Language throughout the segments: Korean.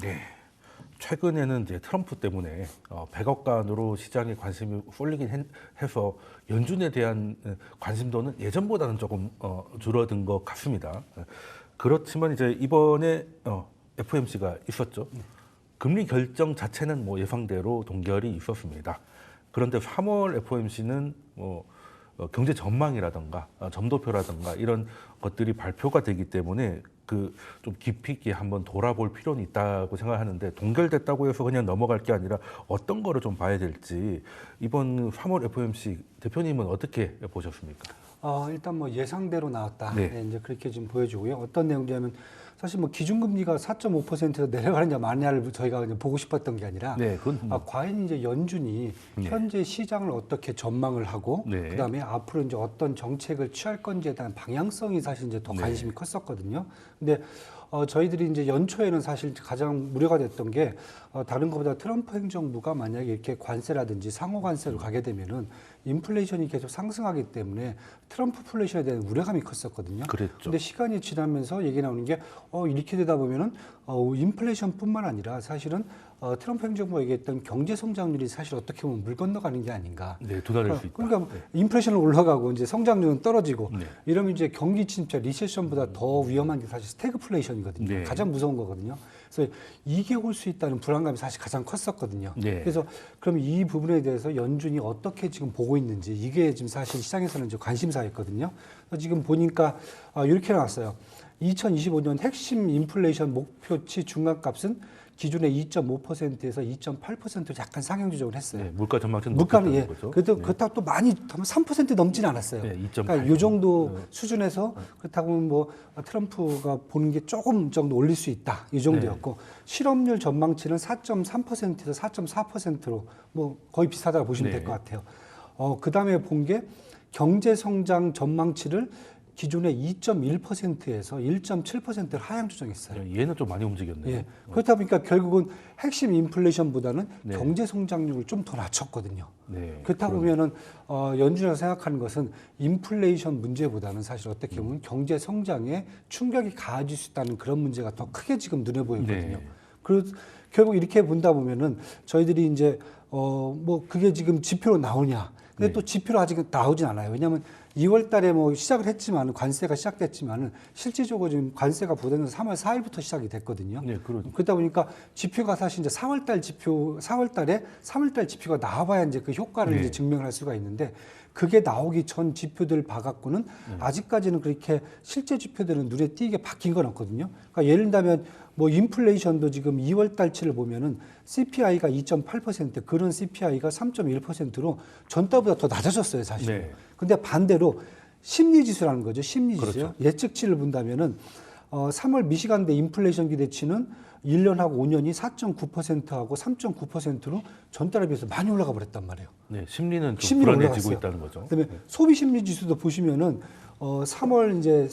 네. 최근에는 이제 트럼프 때문에 100억 간으로 시장에 관심이 쏠리긴 해서 연준에 대한 관심도는 예전보다는 조금 줄어든 것 같습니다. 그렇지만 이제 이번에 FOMC가 있었죠. 금리 결정 자체는 뭐 예상대로 동결이 있었습니다. 그런데 3월 FOMC는 뭐 경제 전망이라든가 점도표라든가 이런 것들이 발표가 되기 때문에 그 좀 깊이 있게 한번 돌아볼 필요는 있다고 생각하는데 동결됐다고 해서 그냥 넘어갈 게 아니라 어떤 거를 좀 봐야 될지 이번 3월 FOMC 대표님은 어떻게 보셨습니까? 일단 뭐 예상대로 나왔다. 네. 네, 이제 그렇게 좀 보여주고요. 어떤 내용이냐면 사실 뭐 기준금리가 4.5%로 내려가느냐 마느냐를 저희가 이제 보고 싶었던 게 아니라 네, 그건 과연 이제 연준이 네. 현재 시장을 어떻게 전망을 하고 네. 그다음에 앞으로 이제 어떤 정책을 취할 건지에 대한 방향성이 사실 이제 더 네. 관심이 컸었거든요. 근데 저희들이 이제 연초에는 사실 가장 우려가 됐던 게 다른 것보다 트럼프 행정부가 만약에 이렇게 관세라든지 상호 관세로 가게 되면은 인플레이션이 계속 상승하기 때문에 트럼프플레이션에 대한 우려감이 컸었거든요. 그랬죠. 근데 시간이 지나면서 얘기 나오는 게 이렇게 되다 보면은 인플레이션뿐만 아니라 사실은 트럼프 행정부가 얘기했던 경제 성장률이 사실 어떻게 보면 물 건너가는 게 아닌가. 네, 도달할 수 있다. 그러니까 네. 인플레이션은 올라가고 이제 성장률은 떨어지고 네. 이러면 이제 경기 침체, 리세션보다 더 위험한 게 사실 스태그플레이션이거든요. 네. 가장 무서운 거거든요. 그래서 이게 올 수 있다는 불안감이 사실 가장 컸었거든요. 네. 그래서 그럼 이 부분에 대해서 연준이 어떻게 지금 보고 있는지 이게 지금 사실 시장에서는 이제 관심사였거든요. 그래서 지금 보니까 이렇게 나왔어요. 2025년 핵심 인플레이션 목표치 중간값은 기존의 2.5%에서 2.8%로 약간 상향 조정을 했어요. 네, 물가 전망치는 물가는 높였다는 거죠. 그래도 네. 그렇다고 또 많이 3% 넘진 않았어요. 네, 2.8. 그러니까 이 정도 수준에서 그렇다고 뭐 트럼프가 보는 게 조금 정도 올릴 수 있다 이 정도였고 실업률 전망치는 4.3%에서 4.4%로 뭐 거의 비슷하다고 보시면 네. 될 것 같아요. 그 다음에 본 게 경제 성장 전망치를 기존의 2.1%에서 1.7%를 하향 조정했어요. 네, 얘는 좀 많이 움직였네요. 예. 그렇다 보니까 결국은 핵심 인플레이션보다는 네. 경제 성장률을 좀 더 낮췄거든요. 네, 그렇다 보면은 연준에서 생각하는 것은 인플레이션 문제보다는 사실 어떻게 보면 경제 성장에 충격이 가해질 수 있다는 그런 문제가 더 크게 지금 눈에 보이거든요. 네. 그래서 결국 이렇게 본다 보면은 저희들이 이제 뭐 그게 지금 지표로 나오냐? 근데 네. 또 지표로 아직 나오진 않아요. 왜냐하면 2월 달에 뭐 시작을 했지만 관세가 시작됐지만은 실질적으로 지금 관세가 부과되는 3월 4일부터 시작이 됐거든요. 네, 그렇죠. 그러다 보니까 지표가 사실 이제 4월 달 지표, 4월 달에 3월 달 지표가 나와봐야 이제 그 효과를 네. 이제 증명을 할 수가 있는데 그게 나오기 전 지표들 봐갖고는 아직까지는 그렇게 실제 지표들은 눈에 띄게 바뀐 건 없거든요. 그러니까 예를 들면 뭐 인플레이션도 지금 2월 달치를 보면은 CPI가 2.8%, 그런 CPI가 3.1%로 전달보다 더 낮아졌어요, 사실. 네. 근데 반대로 심리지수라는 거죠, 심리지수요. 그렇죠. 예측치를 본다면은 3월 미시간대 인플레이션 기대치는 1년하고 5년이 4.9%하고 3.9%로 전달에 비해서 많이 올라가 버렸단 말이에요. 네, 심리는 좀 심리가 불안해지고 올라갔어요. 있다는 거죠. 그다음에 소비 심리 지수도 보시면은 3월 이제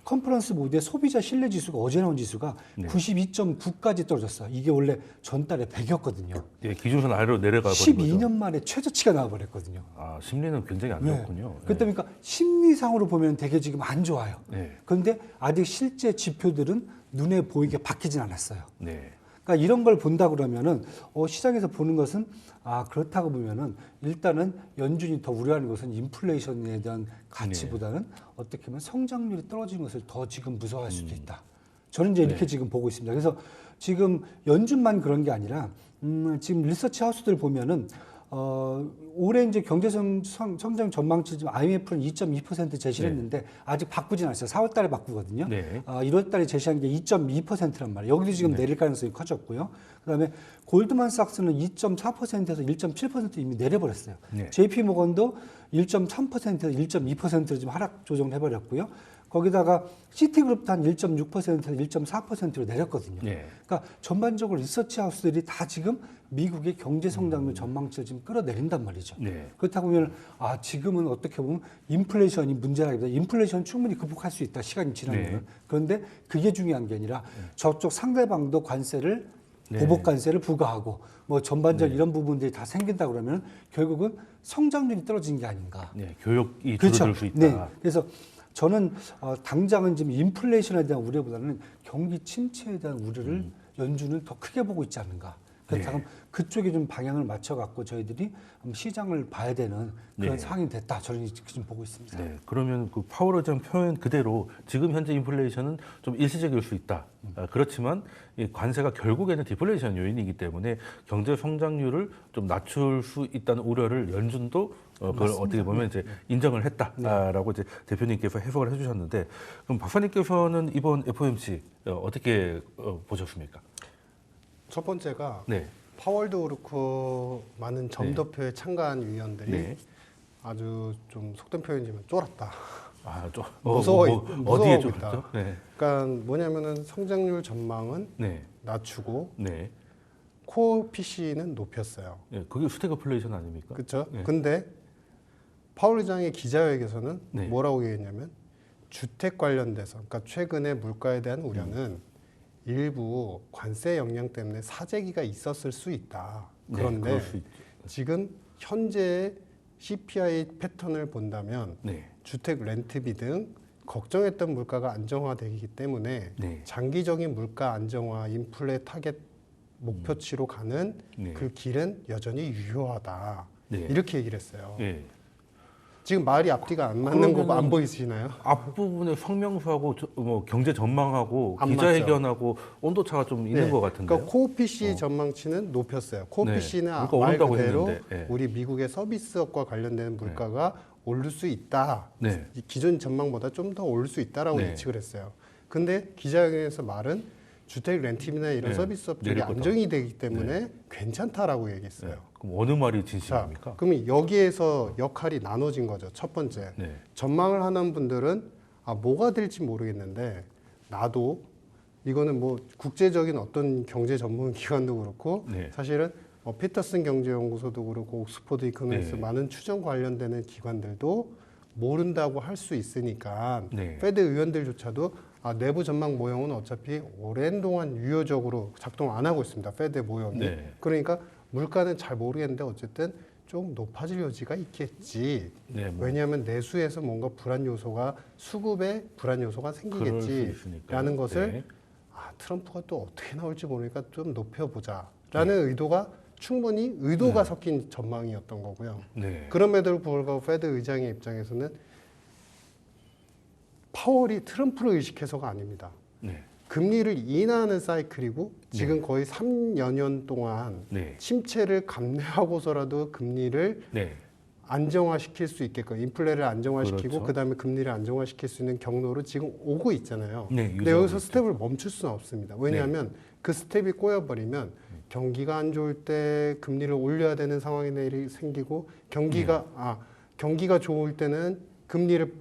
컨퍼런스 보드의 소비자 신뢰 지수가 어제 나온 지수가 네. 92.9까지 떨어졌어요. 이게 원래 전달에 100이었거든요. 예, 기준선 아래로 내려가 버린 거죠. 12년 만에 최저치가 나와버렸거든요. 아, 심리는 굉장히 안 좋군요. 그렇다 보니까 심리상으로 보면 되게 지금 안 좋아요. 네. 그런데 아직 실제 지표들은 눈에 보이게 바뀌진 않았어요. 네. 그러니까 이런 걸 본다 그러면은 시장에서 보는 것은 그렇다고 보면은 일단은 연준이 더 우려하는 것은 인플레이션에 대한 가치보다는 어떻게 보면 성장률이 떨어지는 것을 더 지금 무서워할 수도 있다. 저는 이제 이렇게 지금 보고 있습니다. 그래서 지금 연준만 그런 게 아니라 지금 리서치 하우스들 보면은 올해 이제 경제 성장 전망치 지금 IMF는 2.2% 제시를 했는데 아직 바꾸진 않았어요. 4월 달에 바꾸거든요. 네. 1월 달에 제시한 게 2.2%란 말이에요. 여기도 지금 내릴 가능성이 커졌고요. 그다음에 골드만삭스는 2.4%에서 1.7% 이미 내려버렸어요. 네. JP 모건도 1.3%에서 1.2%로 지금 하락 조정을 해버렸고요. 거기다가 시티그룹도 한 1.6%에서 1.4%로 내렸거든요. 네. 그러니까 전반적으로 리서치 하우스들이 다 지금 미국의 경제 성장률 전망치를 지금 끌어내린단 말이죠. 네. 그렇다고 보면 지금은 어떻게 보면 인플레이션이 문제라기보다 인플레이션 충분히 극복할 수 있다. 시간이 지나면. 네. 그런데 그게 중요한 게 아니라 저쪽 상대방도 관세를 보복 관세를 부과하고 뭐 전반적 이런 부분들이 다 생긴다 그러면 결국은 성장률이 떨어지는 게 아닌가. 네, 교육이 그렇죠. 줄어들 수 있다. 네. 그래서 저는 당장은 지금 인플레이션에 대한 우려보다는 경기 침체에 대한 우려를 연준은 더 크게 보고 있지 않는가. 그렇다면 그쪽에 좀 방향을 맞춰갖고 저희들이 시장을 봐야 되는 그런 상황이 됐다. 저는 이렇게 좀 보고 있습니다. 네, 그러면 그 파월 의장 표현 그대로 지금 현재 인플레이션은 좀 일시적일 수 있다. 그렇지만 이 관세가 결국에는 디플레이션 요인이기 때문에 경제 성장률을 좀 낮출 수 있다는 우려를 연준도 그걸 맞습니다. 어떻게 보면 이제 인정을 했다라고 이제 대표님께서 해석을 해주셨는데 그럼 박사님께서는 이번 FOMC 어떻게 보셨습니까? 첫 번째가 네, 파월도 그렇고 많은 점도표에 참가한 위원들이 네. 아주 좀 속된 표현이지만 쫄았다. 아, 좀 무서워하고 어디에 좀 있다. 그렇죠? 네, 그러니까 뭐냐면은 성장률 전망은 네, 낮추고 네. 코어 PC는 높였어요. 예, 그게 스태그플레이션 아닙니까? 그렇죠? 네. 근데 파월 의장의 기자회견에서는 네. 뭐라고 얘기했냐면 주택 관련돼서 그러니까 최근에 물가에 대한 우려는 일부 관세 영향 때문에 사재기가 있었을 수 있다. 네, 그런데 그럴 수 있죠. 지금 현재의 CPI 패턴을 본다면 네, 주택 렌트비 등 걱정했던 물가가 안정화되기 때문에 네. 장기적인 물가 안정화, 인플레 타겟 목표치로 가는 네. 그 길은 여전히 유효하다. 네. 이렇게 얘기를 했어요. 예. 지금 말이 앞뒤가 안 맞는 거 그러면은 안 보이시나요? 앞부분에 성명서하고 뭐 경제 전망하고 안 기자회견하고 온도차가 좀 있는 네. 것 같은데요. 그러니까 코어 PC 전망치는 높였어요. 코어 네. PC는 물가 말 오른다고 그대로 했는데, 예. 우리 미국의 서비스업과 관련된 물가가 오를 수 있다. 네. 이 기존 전망보다 좀 더 오를 수 있다라고 네. 예측을 했어요. 근데 기자회견에서 말은 주택 렌트비나 이런 네. 서비스업 쪽이 내릴 거다. 안정이 되기 때문에 괜찮다라고 얘기했어요. 네. 그럼 어느 말이 자, 진실입니까? 그러면 여기에서 역할이 나눠진 거죠. 첫 번째, 네. 전망을 하는 분들은 뭐가 될지 모르겠는데 나도 이거는 뭐 국제적인 어떤 경제 전문 기관도 그렇고 네. 사실은 피터슨 경제연구소도 그렇고 옥스퍼드 이코노미스 네. 많은 추정 관련되는 기관들도 모른다고 할 수 있으니까 네. 페드 의원들조차도 내부 전망 모형은 어차피 오랜 동안 유효적으로 작동 안 하고 있습니다. 페드 모형이. 네. 그러니까 물가는 잘 모르겠는데 어쨌든 좀 높아질 여지가 있겠지. 네, 뭐 왜냐하면 내수에서 뭔가 불안 요소가 수급에 불안 요소가 그럴 수 있으니까요. 생기겠지라는 것을 네. 트럼프가 또 어떻게 나올지 모르니까 좀 높여보자라는 의도가 충분히 의도가 섞인 전망이었던 거고요. 네. 그럼에도 불구하고 페드 의장의 입장에서는 파월이 트럼프를 의식해서가 아닙니다. 네. 금리를 인하하는 사이클이고 지금 거의 3년 동안 네. 침체를 감내하고서라도 금리를 네. 안정화시킬 수 있게끔 인플레를 안정화시키고 그렇죠. 그다음에 금리를 안정화시킬 수 있는 경로로 지금 오고 있잖아요. 네, 근데 유지하고 여기서 있죠. 스텝을 멈출 수는 없습니다. 왜냐하면 그 스텝이 꼬여버리면 경기가 안 좋을 때 금리를 올려야 되는 상황이 생기고 경기가 좋을 때는 금리를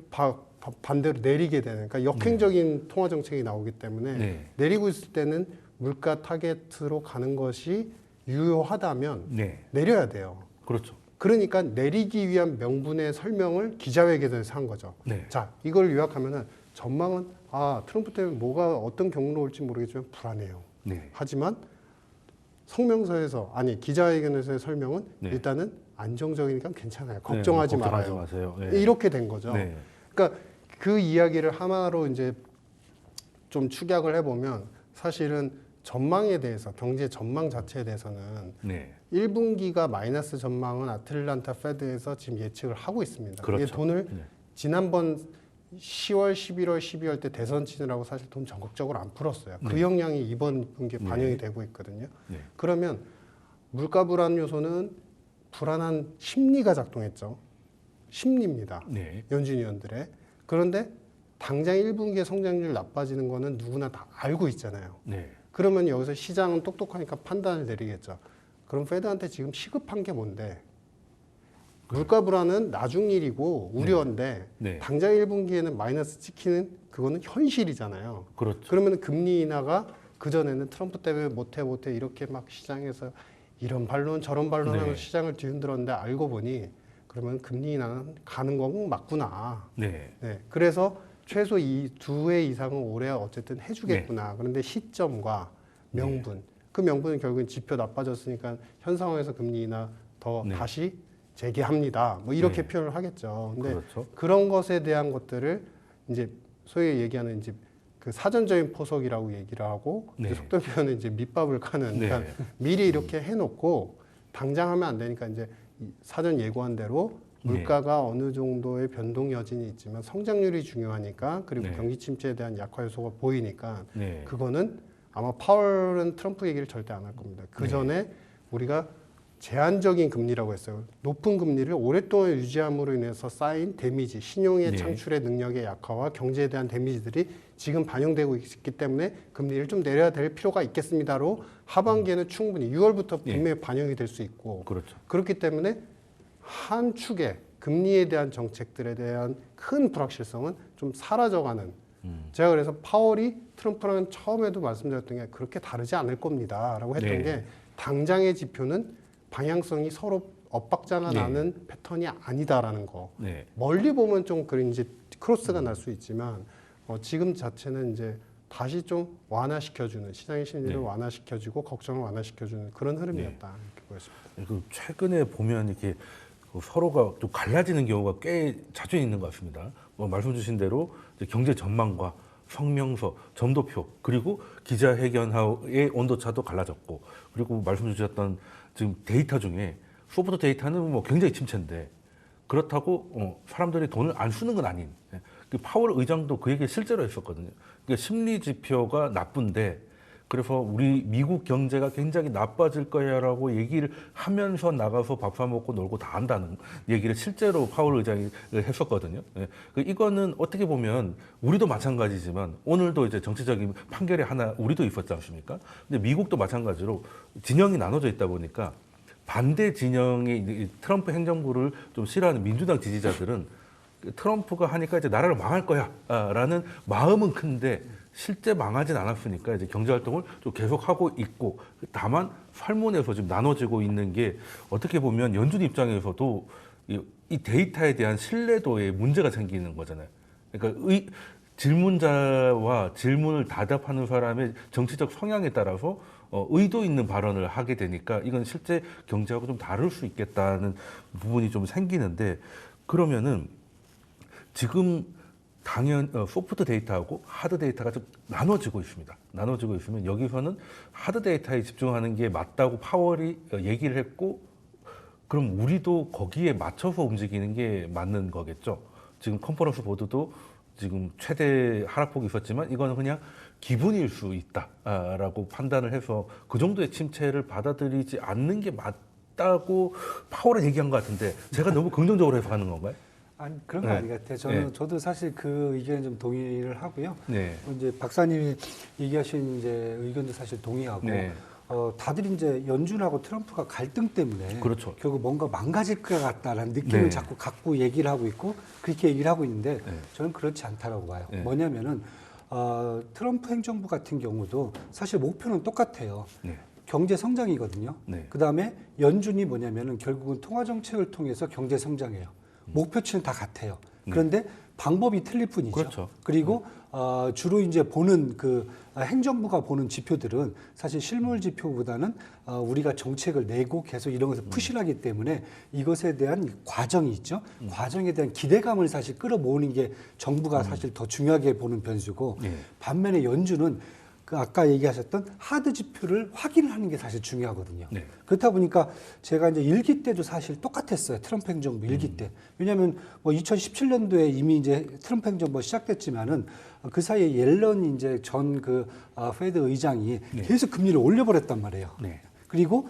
반대로 내리게 되는 그러니까 역행적인 통화 정책이 나오기 때문에 네. 내리고 있을 때는 물가 타겟으로 가는 것이 유효하다면 네. 내려야 돼요. 그렇죠. 그러니까 내리기 위한 명분의 설명을 기자회견에서 한 거죠. 네. 자, 이걸 요약하면은 전망은 트럼프 때문에 뭐가 어떤 경로로 올지 모르겠지만 불안해요. 네. 하지만 성명서에서 기자회견에서의 설명은 네. 일단은 안정적이니까 괜찮아요. 걱정하지 걱정하지 말아요. 마세요. 네. 이렇게 된 거죠. 네. 그러니까 그 이야기를 하나로 이제 좀 축약을 해보면 사실은 전망에 대해서 경제 전망 자체에 대해서는 네. 1분기가 마이너스 전망은 아틀란타 페드에서 지금 예측을 하고 있습니다. 그렇죠. 이게 돈을 네. 지난번 10월, 11월, 12월 때 대선 치느라고 사실 돈 적극적으로 안 풀었어요. 그 네. 영향이 이번 분기에 네. 반영이 되고 있거든요. 네. 그러면 물가 불안 요소는 불안한 심리가 작동했죠. 심리입니다. 네. 연준 위원들의. 그런데 당장 1분기에 성장률 나빠지는 거는 누구나 다 알고 있잖아요. 네. 그러면 여기서 시장은 똑똑하니까 판단을 내리겠죠. 그럼 페드한테 지금 시급한 게 뭔데? 물가 불안은 나중 일이고 우려인데 네. 당장 1분기에는 마이너스 찍히는 그거는 현실이잖아요. 그렇죠. 그러면 금리 인하가 그전에는 트럼프 때문에 못해 이렇게 막 시장에서 이런 반론 저런 반론하면서 네. 시장을 뒤흔들었는데 알고 보니 그러면 금리 인하는 가는 건 맞구나. 네. 네, 그래서 최소 이 2회 이상은 올해 어쨌든 해주겠구나. 그런데 시점과 명분, 그 명분은 결국은 지표 나빠졌으니까 현 상황에서 금리 인하 더 네. 다시 재개합니다. 뭐 이렇게 네. 표현을 하겠죠. 근데 그렇죠. 그런 것에 대한 것들을 이제 소위 얘기하는 이제 그 사전적인 포석이라고 얘기를 하고 네. 속된 표현은 이제 밑밥을 까는 네. 그러니까 미리 이렇게 해놓고 당장 하면 안 되니까 이제 이 사전 예고한 대로 물가가 어느 정도의 변동 여진이 있지만 성장률이 중요하니까 그리고 네. 경기 침체에 대한 약화 요소가 보이니까 네. 그거는 아마 파월은 트럼프 얘기를 절대 안 할 겁니다. 그 전에 우리가 제한적인 금리라고 했어요. 높은 금리를 오랫동안 유지함으로 인해서 쌓인 데미지, 신용의 네. 창출의 능력의 약화와 경제에 대한 데미지들이 지금 반영되고 있기 때문에 금리를 좀 내려야 될 필요가 있겠습니다로 하반기에는 충분히 6월부터 분명히 반영이 될 수 있고 그렇죠. 그렇기 때문에 한 축의 금리에 대한 정책들에 대한 큰 불확실성은 좀 사라져가는 제가 그래서 파월이 트럼프랑 처음에도 말씀드렸던 게 그렇게 다르지 않을 겁니다라고 했던 네. 게 당장의 지표는 방향성이 서로 엇박자가 네. 나는 패턴이 아니다라는 거. 네. 멀리 보면 좀 그런 이제 크로스가 날 수 있지만 지금 자체는 이제 다시 좀 완화시켜주는 시장의 심리를 네. 완화시켜주고 걱정을 완화시켜주는 그런 흐름이었다 이렇게 보였습니다. 그 최근에 보면 이렇게 그 서로가 좀 갈라지는 경우가 꽤 자주 있는 것 같습니다. 뭐 말씀 주신 대로 이제 경제 전망과 성명서, 점도표 그리고 기자회견의 온도차도 갈라졌고 그리고 말씀 주셨던 지금 데이터 중에 소프트 데이터는 뭐 굉장히 침체인데 그렇다고 사람들이 돈을 안 쓰는 건 아닌 그 파월 의장도 그 얘기 실제로 했었거든요. 그러니까 심리 지표가 나쁜데 그래서 우리 미국 경제가 굉장히 나빠질 거야라고 얘기를 하면서 나가서 밥 사 먹고 놀고 다 한다는 얘기를 실제로 파월 의장이 했었거든요. 이거는 어떻게 보면 우리도 마찬가지지만 오늘도 이제 정치적인 판결이 하나 우리도 있었지 않습니까? 근데 미국도 마찬가지로 진영이 나눠져 있다 보니까 반대 진영의 트럼프 행정부를 좀 싫어하는 민주당 지지자들은 트럼프가 하니까 이제 나라를 망할 거야라는 마음은 큰데 실제 망하진 않았으니까 이제 경제 활동을 좀 계속하고 있고 다만 설문에서 지금 나눠지고 있는 게 어떻게 보면 연준 입장에서도 이 데이터에 대한 신뢰도에 문제가 생기는 거잖아요. 그러니까 질문자와 질문을 대답하는 사람의 정치적 성향에 따라서 의도 있는 발언을 하게 되니까 이건 실제 경제하고 좀 다를 수 있겠다는 부분이 좀 생기는데 그러면은 지금 당연 소프트 데이터하고 하드 데이터가 좀 나눠지고 있습니다. 나눠지고 있으면 여기서는 하드 데이터에 집중하는 게 맞다고 파월이 얘기를 했고 그럼 우리도 거기에 맞춰서 움직이는 게 맞는 거겠죠. 지금 컨퍼런스 보드도 지금 최대 하락폭이 있었지만 이거는 그냥 기분일 수 있다라고 판단을 해서 그 정도의 침체를 받아들이지 않는 게 맞다고 파월은 얘기한 것 같은데 제가 너무 긍정적으로 해서 가는 건가요? 아니 그런 거 네. 아닌 것 같아요. 네. 저도 사실 그 의견에 좀 동의를 하고요. 네. 이제 박사님이 얘기하신 이제 의견도 사실 동의하고 네. 다들 이제 연준하고 트럼프가 갈등 때문에 그렇죠. 결국 뭔가 망가질 것 같다라는 느낌을 네. 자꾸 갖고 얘기를 하고 있고 그렇게 얘기를 하고 있는데 네. 저는 그렇지 않다라고 봐요. 네. 뭐냐면은 트럼프 행정부 같은 경우도 사실 목표는 똑같아요. 네. 경제 성장이거든요. 네. 그 다음에 연준이 뭐냐면은 결국은 통화 정책을 통해서 경제 성장이에요. 목표치는 다 같아요. 그런데 방법이 틀릴 뿐이죠. 그렇죠. 그리고 주로 이제 보는 그 행정부가 보는 지표들은 사실 실물 지표보다는 우리가 정책을 내고 계속 이런 것을 푸시하기 때문에 이것에 대한 과정이 있죠. 과정에 대한 기대감을 사실 끌어모으는 게 정부가 사실 더 중요하게 보는 변수고 예. 반면에 연준은 그 아까 얘기하셨던 하드 지표를 확인하는 게 사실 중요하거든요. 네. 그렇다 보니까 제가 이제 일기 때도 사실 똑같았어요. 트럼프 행정부 일기 때. 왜냐하면 뭐 2017년도에 이미 이제 트럼프 행정부가 시작됐지만은 그 사이에 옐런 이제 전 그 페드 의장이 계속 금리를 올려버렸단 말이에요. 네. 그리고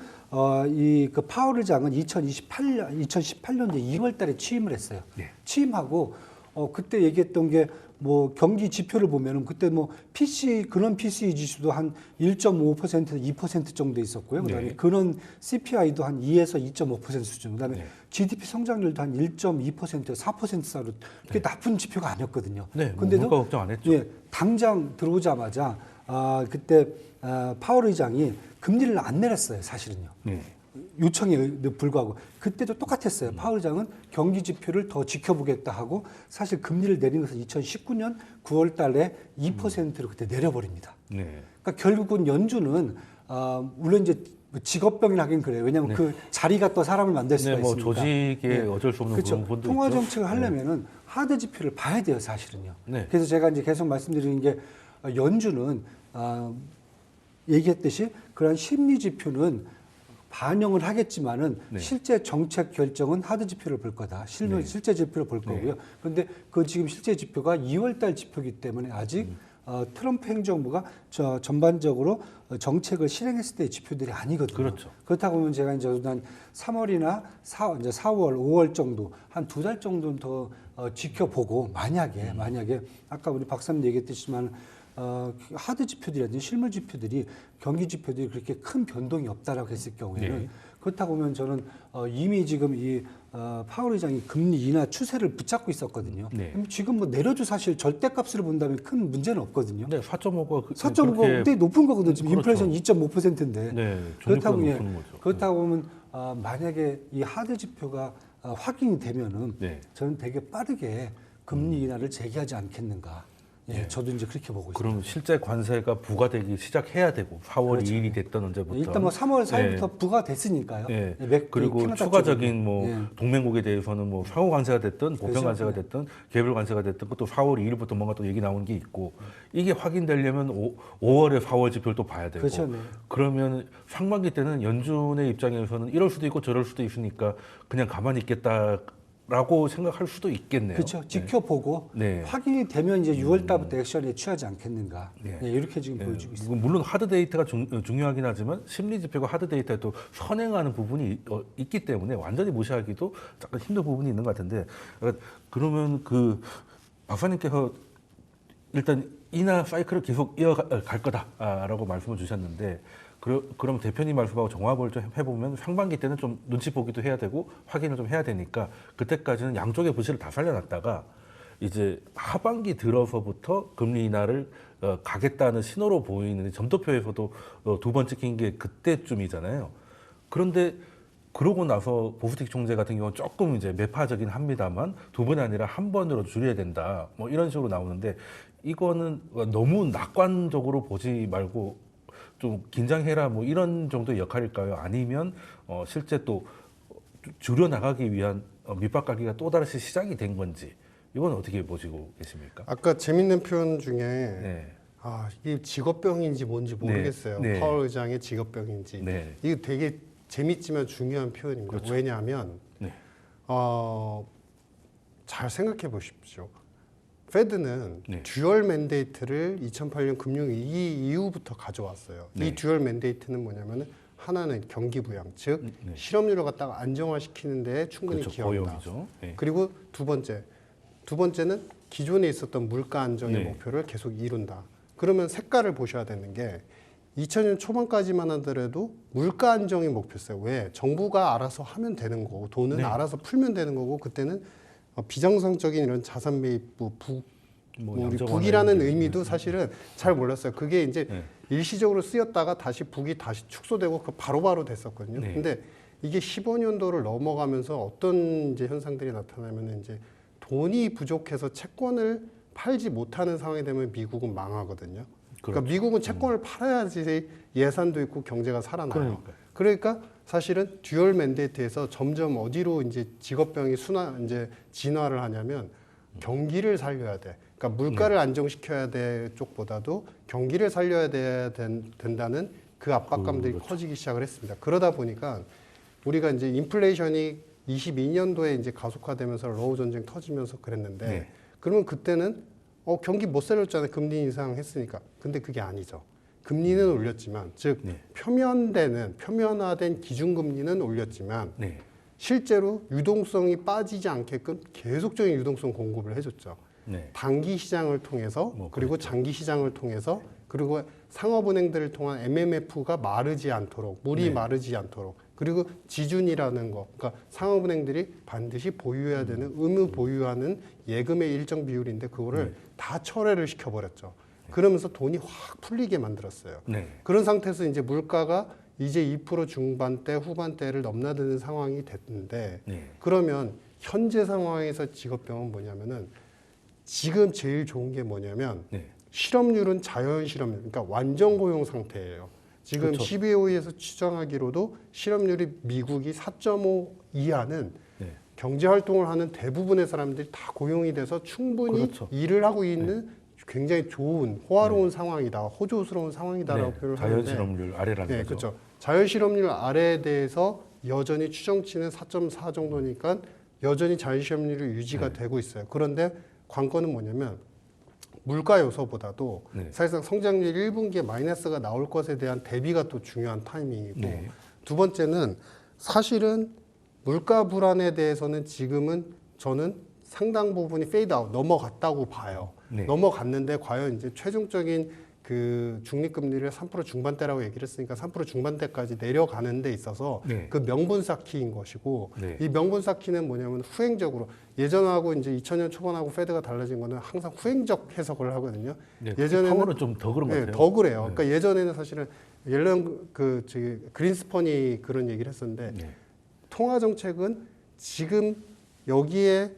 이 그 파월 의장은 2018년 2월달에 취임을 했어요. 네. 취임하고 그때 얘기했던 게 뭐 경기 지표를 보면은 그때 뭐 근원 PCE 지수도 한 1.5% 2% 정도 있었고요. 그다음에 네. 근원 CPI도 한 2에서 2.5% 수준. 그다음에 네. GDP 성장률도 한 1.2% 4% 사로 그게 나쁜 지표가 아니었거든요. 네, 뭐 근데도 물가 걱정 안 했죠. 예, 당장 들어오자마자 그때 파월 의장이 금리를 안 내렸어요, 사실은요. 네. 요청에 불구하고 그때도 똑같았어요. 파월 의장은 경기 지표를 더 지켜보겠다 하고 사실 금리를 내린 것은 2019년 9월 달에 2%로 그때 내려버립니다. 네. 그러니까 결국은 연준은 물론 이제 직업병이라 하긴 그래요. 왜냐하면 그 자리가 또 사람을 만들 수가 네, 뭐 있으니까. 조직에 어쩔 수 없는 그렇죠. 그런 부분도 통화 있죠. 정책을 하려면은 하드 지표를 봐야 돼요, 사실은요. 네. 그래서 제가 이제 계속 말씀드리는 게 연준은 얘기했듯이 그런 심리 지표는 반영을 하겠지만은 네. 실제 정책 결정은 하드 지표를 볼 거다. 실제 지표를 볼 거고요. 그런데 그 지금 실제 지표가 2월달 지표이기 때문에 아직 트럼프 행정부가 전반적으로 정책을 실행했을 때의 지표들이 아니거든요. 그렇죠. 그렇다고 보면 제가 이제 한 3월이나 이제 4월, 5월 정도 한 2달 정도는 더 지켜보고 만약에 아까 우리 박사님 얘기했듯이만 하드 지표들이라든지 실물 지표들이 경기 지표들이 그렇게 큰 변동이 없다라고 했을 경우에는 네. 그렇다고 보면 저는 이미 지금 이 파월 의장이 금리 인하 추세를 붙잡고 있었거든요. 네. 그럼 지금 뭐 내려도 사실 절대값으로 본다면 큰 문제는 없거든요. 네, 4.5가 4.5가 굉장히 높은 거거든요. 지금 그렇죠. 인플레이션 2.5%인데. 네, 그렇다고 종류가 높은 거죠. 그렇다고 보면 만약에 이 하드 지표가 확인이 되면은 네. 저는 되게 빠르게 금리 인하를 재개하지 않겠는가. 예, 저도 이제 그렇게 보고 있습니다. 그럼 실제 관세가 부과되기 시작해야 되고 4월 그렇죠. 2일이 됐던 언제부터 일단 뭐 3월 4일부터 네. 부과됐으니까요. 예. 네, 그리고 캐나다 추가적인 쪽은. 뭐 예. 동맹국에 대해서는 뭐 상호 관세가 됐든 보편 그렇죠. 관세가 됐든 개별 관세가 됐든 그것도 4월 2일부터 뭔가 또 얘기 나오는 게 있고 이게 확인되려면 5월에 4월 지표를 또 봐야 되고 그렇죠. 네. 그러면 상반기 때는 연준의 입장에서는 이럴 수도 있고 저럴 수도 있으니까 그냥 가만히 있겠다라고 생각할 수도 있겠네요. 그렇죠. 지켜보고 네. 확인이 되면 이제 6월 달부터 액션에 취하지 않겠는가. 네. 예, 이렇게 지금 보여지고 있습니다. 물론 하드 데이터가 중요하긴 하지만 심리 지표가 하드 데이터에 또 선행하는 부분이 있기 때문에 완전히 무시하기도 약간 힘든 부분이 있는 것 같은데 그러면 그 박사님께서 일단 인하 사이클을 계속 이어갈 거다라고 말씀을 주셨는데 그럼 대표님 말씀하고 종합을 좀 해보면 상반기 때는 좀 눈치 보기도 해야 되고 확인을 좀 해야 되니까 그때까지는 양쪽의 부실을 다 살려놨다가 이제 하반기 들어서부터 금리 인하를 가겠다는 신호로 보이는 점도표에서도 두 번 찍힌 게 그때쯤이잖아요. 그런데 그러고 나서 보스틱 총재 같은 경우는 조금 이제 매파적이긴 합니다만 두 번이 아니라 한 번으로 줄여야 된다. 뭐 이런 식으로 나오는데 이거는 너무 낙관적으로 보지 말고 좀 긴장해라 뭐 이런 정도의 역할일까요? 아니면 실제 또 줄여 나가기 위한 밑밥 깔기가 또 다시 시작이 된 건지 이건 어떻게 보시고 계십니까? 아까 재밌는 표현 중에 네. 이게 직업병인지 뭔지 모르겠어요. 네. 파월 의장의 직업병인지. 네. 이게 되게 재밌지만 중요한 표현입니다. 그렇죠. 왜냐하면 네. 잘 생각해 보십시오. 페드는 네. 듀얼 맨데이트를 2008년 금융위기 이후부터 가져왔어요. 네. 이 듀얼 맨데이트는 뭐냐면은 하나는 경기 부양, 즉 네. 실업률을 갖다가 안정화시키는 데 충분히 그렇죠. 기여한다. 고용이죠. 네. 그리고 두 번째는 기존에 있었던 물가 안정의 네. 목표를 계속 이룬다. 그러면 색깔을 보셔야 되는 게 2000년 초반까지만 하더라도 물가 안정이 목표였어요. 왜? 정부가 알아서 하면 되는 거고 돈은 네. 알아서 풀면 되는 거고 그때는 비정상적인 이런 자산 매입부 우리 양적 북이라는 완화의 의미도 사실은 잘 몰랐어요. 그게 이제 네. 일시적으로 쓰였다가 다시 북이 다시 축소되고 그 바로바로 됐었거든요. 네. 근데 이게 15년도를 넘어가면서 어떤 이제 현상들이 나타나면 이제 돈이 부족해서 채권을 팔지 못하는 상황이 되면 미국은 망하거든요. 그러니까 미국은 채권을 팔아야지 예산도 있고 경제가 살아나요. 그러니까 사실은 듀얼 맨데이트에서 점점 어디로 이제 직업병이 이제 진화를 하냐면 경기를 살려야 돼. 그러니까 물가를 안정시켜야 될 쪽보다도 경기를 살려야 된다는 그 압박감들이 그렇죠. 커지기 시작을 했습니다. 그러다 보니까 우리가 이제 인플레이션이 22년도에 이제 가속화되면서 러우 전쟁 터지면서 그랬는데 네. 그러면 그때는 경기 못 살렸잖아요. 금리 인상했으니까. 근데 그게 아니죠. 금리는 올렸지만 즉 네. 표면화된 기준금리는 올렸지만 네. 실제로 유동성이 빠지지 않게끔 계속적인 유동성 공급을 해줬죠. 네. 단기 시장을 통해서 그리고 그렇죠. 장기 시장을 통해서 그리고 상업은행들을 통한 MMF가 마르지 않도록 물이 네. 마르지 않도록 그리고 지준이라는 거 그러니까 상업은행들이 반드시 보유해야 되는 의무 보유하는 예금의 일정 비율인데 그거를 다 철회를 시켜버렸죠. 그러면서 돈이 확 풀리게 만들었어요. 네. 그런 상태에서 이제 물가가 이제 2% 중반대 후반대를 넘나드는 상황이 됐는데 네. 그러면 현재 상황에서 직업병은 뭐냐면은 지금 제일 좋은 게 뭐냐면 네. 실업률은 자연 실업률, 그러니까 완전 고용 상태예요. 지금 그렇죠. CBO에서 추정하기로도 실업률이 미국이 4.5 이하는 네. 경제 활동을 하는 대부분의 사람들이 다 고용이 돼서 충분히 그렇죠. 일을 하고 있는 굉장히 좋은 호화로운 상황이다, 호조스러운 상황이다라고 표현을 자연 하는데 실업률 아래라는 네, 거죠. 그렇죠. 자연 실업률 아래에 대해서 여전히 추정치는 4.4 정도니까 여전히 자연 실업률이 유지가 되고 있어요. 그런데 관건은 뭐냐면 물가 요소보다도 네. 사실상 성장률 1분기에 마이너스가 나올 것에 대한 대비가 또 중요한 타이밍이고 네. 두 번째는 사실은 물가 불안에 대해서는 지금은 저는 상당 부분이 페이드 아웃 넘어갔다고 봐요. 네. 넘어갔는데 과연 이제 최종적인 그 중립금리를 3% 중반대라고 얘기를 했으니까 3% 중반대까지 내려가는 데 있어서 네. 그 명분 쌓기인 것이고 네. 이 명분 쌓기는 뭐냐면 후행적으로 예전하고 이제 2000년 초반하고 페드가 달라진 거는 항상 후행적 해석을 하거든요. 네, 예전에는 파워는 좀 더 그런 것 네, 같아요. 더 그래요. 그러니까 예전에는 사실은 옐런 저기 그린스펀이 그런 얘기를 했었는데 네. 통화 정책은 지금 여기에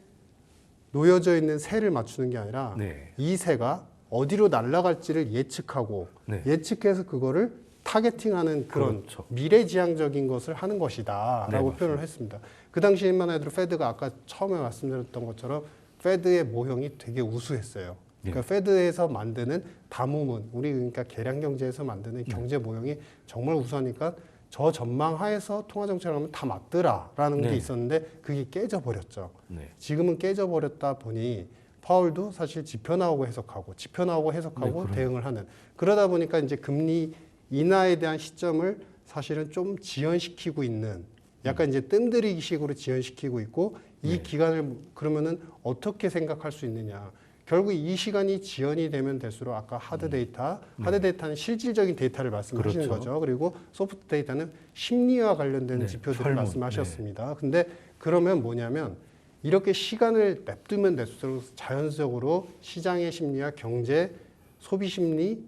놓여져 있는 세를 맞추는 게 아니라 네. 이 세가 어디로 날아갈지를 예측하고 네. 예측해서 그거를 타겟팅하는 그런 그렇죠. 미래지향적인 것을 하는 것이다라고 네, 표현을 했습니다. 그 당시에만 해도 페드가 아까 처음에 말씀드렸던 것처럼 페드의 모형이 되게 우수했어요. 그러니까 페드에서 만드는 다무문, 우리 그러니까 계량 경제에서 만드는 경제 모형이 정말 우수하니까 저 전망 하에서 통화 정책을 하면 다 맞더라라는 게 네. 있었는데 그게 깨져버렸죠. 네. 지금은 깨져버렸다 보니 파월도 사실 지표 나오고 해석하고 네, 대응을 하는 그러다 보니까 이제 금리 인하에 대한 시점을 사실은 좀 지연시키고 있는 약간 이제 뜸들이기식으로 지연시키고 있고 이 기간을 그러면은 어떻게 생각할 수 있느냐. 결국 이 시간이 지연이 되면 될수록 아까 하드 데이터는 실질적인 데이터를 말씀하시는 그렇죠. 거죠. 그리고 소프트 데이터는 심리와 관련된 네, 지표들을 설문. 말씀하셨습니다. 근데 그러면 뭐냐면 이렇게 시간을 냅두면 냅둘수록 자연적으로 시장의 심리와 경제, 소비 심리,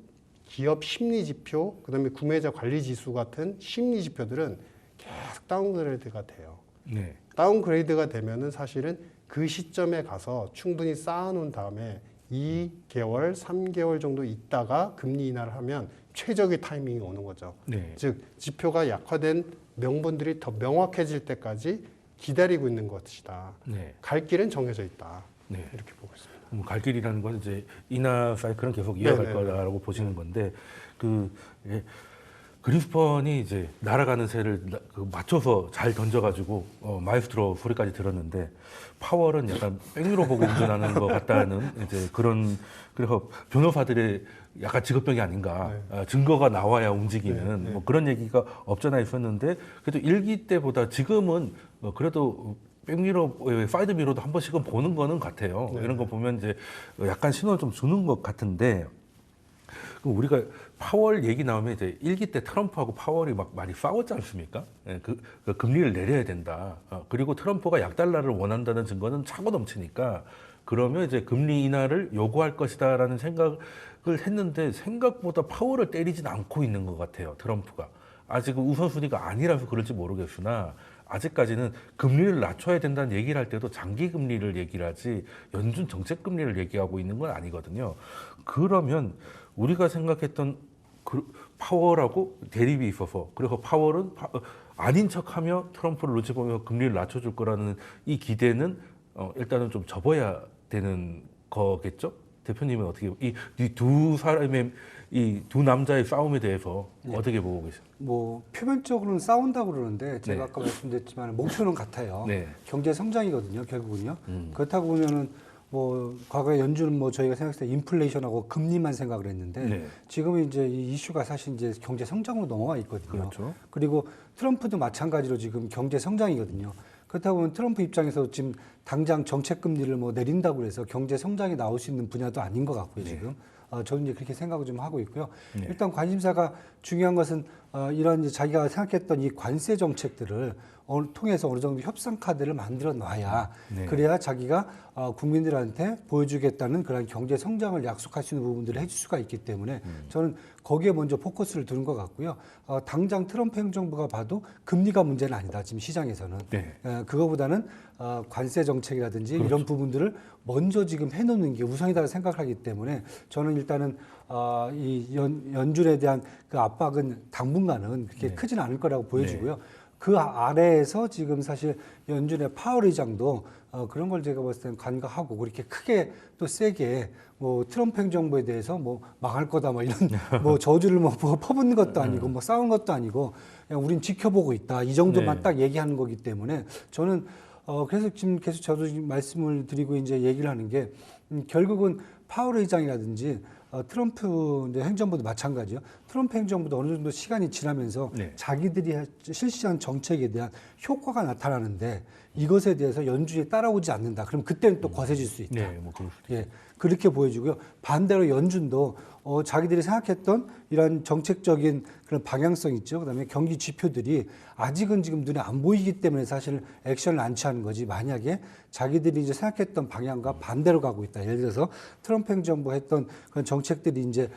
기업 심리 지표, 그다음에 구매자 관리 지수 같은 심리 지표들은 계속 다운그레이드가 돼요. 네. 다운그레이드가 되면은 사실은 그 시점에 가서 충분히 쌓아놓은 다음에 2개월, 3개월 정도 있다가 금리 인하를 하면 최적의 타이밍이 오는 거죠. 네. 즉 지표가 약화된 명분들이 더 명확해질 때까지 기다리고 있는 것이다. 네. 갈 길은 정해져 있다. 네. 이렇게 보고 있습니다. 갈 길이라는 건 이제 인하 사이클은 계속 이어갈 네네. 거라고 보시는 건데 예, 그린스펀이 이제 날아가는 새를 맞춰서 잘 던져가지고 마이스트로 소리까지 들었는데 파월은 약간 백미러 보고 운전하는 것 같다는 이제 그래서 변호사들의 약간 직업병이 아닌가. 증거가 나와야 움직이는 뭐 그런 얘기가 없잖아 있었는데 그래도 일기 때보다 지금은 그래도 백미러, 사이드 미러도 한 번씩은 보는 거는 같아요. 이런 거 보면 이제 약간 신호를 좀 주는 것 같은데 그럼 우리가 파월 얘기 나오면 이제 일기 때 트럼프하고 파월이 막 많이 싸웠지 않습니까? 예, 그 금리를 내려야 된다. 그리고 트럼프가 약달러를 원한다는 증거는 차고 넘치니까 그러면 이제 금리 인하를 요구할 것이다라는 생각을 했는데 생각보다 파월을 때리진 않고 있는 것 같아요. 트럼프가. 아직은 우선순위가 아니라서 그럴지 모르겠으나 아직까지는 금리를 낮춰야 된다는 얘기를 할 때도 장기 금리를 얘기를 하지 연준 정책 금리를 얘기하고 있는 건 아니거든요. 그러면 우리가 생각했던 파월하고 대립이 있어서 그래서 파월은 아닌 척하며 트럼프를 눈치 보면서 금리를 낮춰줄 거라는 이 기대는 일단은 좀 접어야 되는 거겠죠? 대표님은 어떻게 이 두 사람의 이 두 남자의 싸움에 대해서 어떻게 보고 계세요? 뭐 표면적으로는 싸운다고 그러는데 제가 네. 아까 말씀드렸지만 목표는 같아요. 네. 경제 성장이거든요, 결국은요. 그렇다고 보면은 뭐 과거에 연준은 뭐 저희가 생각했을 때 인플레이션하고 금리만 생각을 했는데 네. 지금은 이제 이 이슈가 사실 이제 경제 성장으로 넘어가 있거든요. 그렇죠. 그리고 트럼프도 마찬가지로 지금 경제 성장이거든요. 그렇다고 보면 트럼프 입장에서 지금 당장 정책 금리를 뭐 내린다고 해서 경제 성장이 나올 수 있는 분야도 아닌 것 같고요, 지금. 저는 이제 그렇게 생각을 좀 하고 있고요. 일단 관심사가 중요한 것은 이런 이제 자기가 생각했던 이 관세 정책들을 통해서 어느 정도 협상 카드를 만들어 놔야 그래야 자기가 국민들한테 보여주겠다는 그런 경제 성장을 약속할 수 있는 부분들을 해줄 수가 있기 때문에 저는 거기에 먼저 포커스를 두는 것 같고요. 당장 트럼프 행정부가 봐도 금리가 문제는 아니다. 지금 시장에서는. 네. 그거보다는 관세 정책이라든지 이런 부분들을 먼저 지금 해놓는 게 우선이다 생각하기 때문에 저는 일단은 이 연준에 대한 그 압박은 당분간은 그렇게 크지는 않을 거라고 보여지고요. 그 아래에서 지금 사실 연준의 파월 의장도 그런 걸 제가 봤을 때는 간과하고 그렇게 크게 또 세게 뭐 트럼프 행정부에 대해서 뭐 망할 거다 뭐 이런 뭐 저주를 뭐 퍼붓는 것도 아니고 뭐 싸운 것도 아니고 그냥 우린 지켜보고 있다 이 정도만 네. 딱 얘기하는 거기 때문에 저는 그래서 지금 계속 저도 지금 말씀을 드리고 이제 얘기를 하는 게 결국은 파월 의장이라든지 트럼프 이제 행정부도 마찬가지요. 트럼프 행정부도 어느 정도 시간이 지나면서 네. 자기들이 실시한 정책에 대한 효과가 나타나는데 이것에 대해서 연준이 따라오지 않는다. 그럼 그때는 또 거세질 수 있다. 네, 뭐 그럴 수도 예, 그렇게 보여지고요. 반대로 연준도 자기들이 생각했던 이런 정책적인 그런 방향성 있죠. 그다음에 경기 지표들이 아직은 지금 눈에 안 보이기 때문에 사실 액션을 안 취하는 거지. 만약에 자기들이 이제 생각했던 방향과 반대로 가고 있다. 예를 들어서 트럼프 행정부 했던 그런 정책들이 이제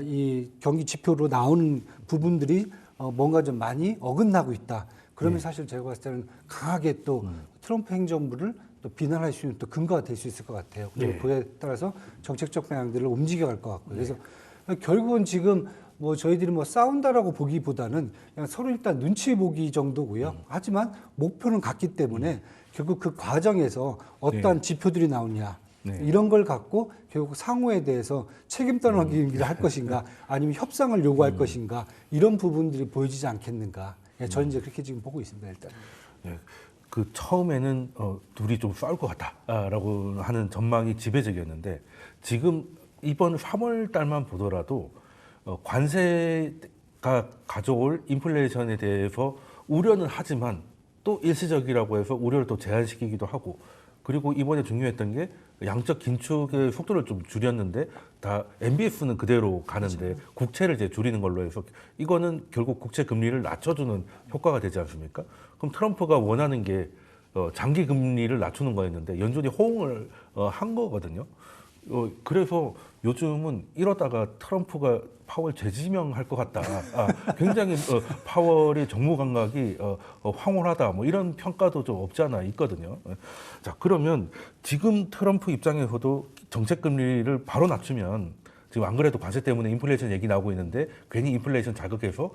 이 경기 지표로 나오는 부분들이 뭔가 좀 많이 어긋나고 있다. 그러면 사실 제가 봤을 때는 강하게 또 트럼프 행정부를 또 비난할 수 있는 또 근거가 될 수 있을 것 같아요. 그리고 네. 그에 따라서 정책적 방향들을 움직여갈 것 같고요. 그래서 결국은 지금 뭐 저희들이 뭐 싸운다라고 보기보다는 그냥 서로 일단 눈치 보기 정도고요. 하지만 목표는 같기 때문에 결국 그 과정에서 어떠한 지표들이 나오냐 네. 이런 걸 갖고 결국 상호에 대해서 책임 떠넘기기를 할 것인가 아니면 협상을 요구할 것인가 이런 부분들이 보여지지 않겠는가. 예, 저는 이제 그렇게 지금 보고 있습니다. 일단. 네, 그 처음에는 둘이 좀 싸울 것 같다라고 하는 전망이 지배적이었는데 지금 이번 3월 달만 보더라도 관세가 가져올 인플레이션에 대해서 우려는 하지만 또 일시적이라고 해서 우려를 또 제한시키기도 하고 그리고 이번에 중요했던 게 양적 긴축의 속도를 좀 줄였는데 다 MBS는 그대로 가는데 국채를 이제 줄이는 걸로 해서 이거는 결국 국채 금리를 낮춰주는 효과가 되지 않습니까? 그럼 트럼프가 원하는 게 장기 금리를 낮추는 거였는데 연준이 호응을 한 거거든요. 그래서 요즘은 이러다가 트럼프가 파월 재지명할 것 같다. 굉장히 파월이 정무 감각이 황홀하다. 뭐 이런 평가도 좀 없지 않아 있거든요. 자, 그러면 지금 트럼프 입장에서도 정책 금리를 바로 낮추면 지금 안 그래도 관세 때문에 인플레이션 얘기 나오고 있는데 괜히 인플레이션 자극해서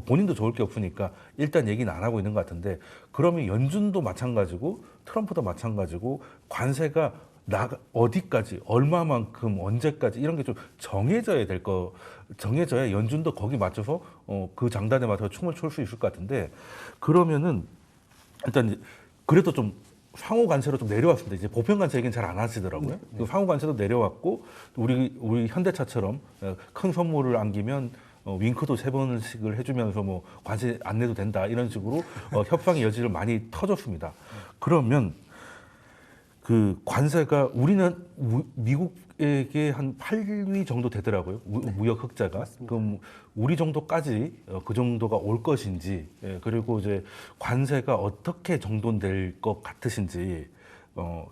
본인도 좋을 게 없으니까 일단 얘기는 안 하고 있는 것 같은데 그러면 연준도 마찬가지고 트럼프도 마찬가지고 관세가 어디까지 얼마만큼 언제까지 이런 게 좀 정해져야 연준도 거기 맞춰서 그 장단에 맞춰서 춤을 출 수 있을 것 같은데 그러면은 일단 그래도 좀 상호 관세로 좀 내려왔습니다. 이제 보편 관세 얘기는 잘 안 하시더라고요. 그 상호 관세도 내려왔고 우리 현대차처럼 큰 선물을 안기면 윙크도 3번씩을 해주면서 뭐 관세 안 내도 된다 이런 식으로 협상의 여지를 많이 터줬습니다. 그러면 그 관세가 우리는 미국에게 한 8위 정도 되더라고요. 무역 흑자가. 맞습니다. 그럼 우리 정도까지 그 정도가 올 것인지 그리고 이제 관세가 어떻게 정돈될 것 같으신지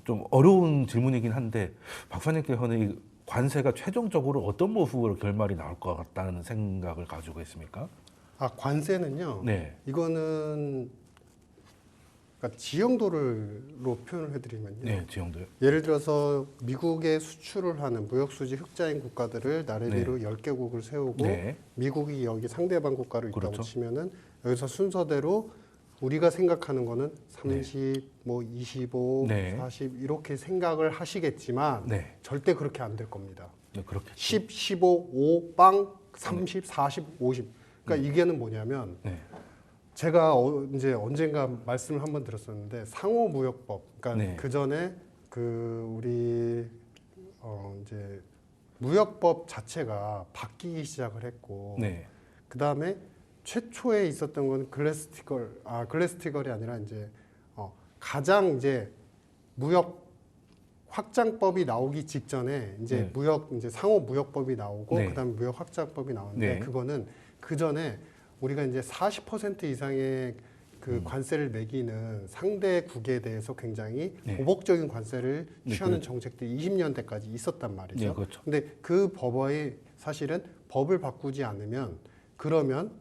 좀 어려운 질문이긴 한데 박사님께서는 이 관세가 최종적으로 어떤 모습으로 결말이 나올 것 같다는 생각을 가지고 있습니까? 관세는요. 네. 이거는 그러니까 지형도로 표현을 해드리면요. 네, 지형도요. 예를 들어서 미국에 수출을 하는 무역수지 흑자인 국가들을 나래대로 10개국을 세우고 네. 미국이 여기 상대방 국가로 있다고 그렇죠. 치면은 여기서 순서대로 우리가 생각하는 거는 30, 뭐 25, 네. 40 이렇게 생각을 하시겠지만 네. 절대 그렇게 안 될 겁니다. 네, 그렇게 10, 15, 5, 빵, 30, 40, 50. 그러니까 이게는 뭐냐면 네. 제가 이제 언젠가 말씀을 한번 드렸었는데 상호무역법. 그러니까 네. 그 전에 우리 이제 무역법 자체가 바뀌기 시작을 했고, 네. 그 다음에 최초에 있었던 건 글래스-스티걸이 아니라 이제 가장 이제 무역 확장법이 나오기 직전에 이제 네. 이제 상호무역법이 나오고 네. 그다음에 무역 확장법이 나오는데 네. 그거는 그 전에 우리가 이제 40% 이상의 그 관세를 매기는 상대국에 대해서 굉장히 네. 보복적인 관세를 네, 취하는 정책들이 20년대까지 있었단 말이죠. 네, 그렇죠. 근데 그 법의 사실은 법을 바꾸지 않으면 그러면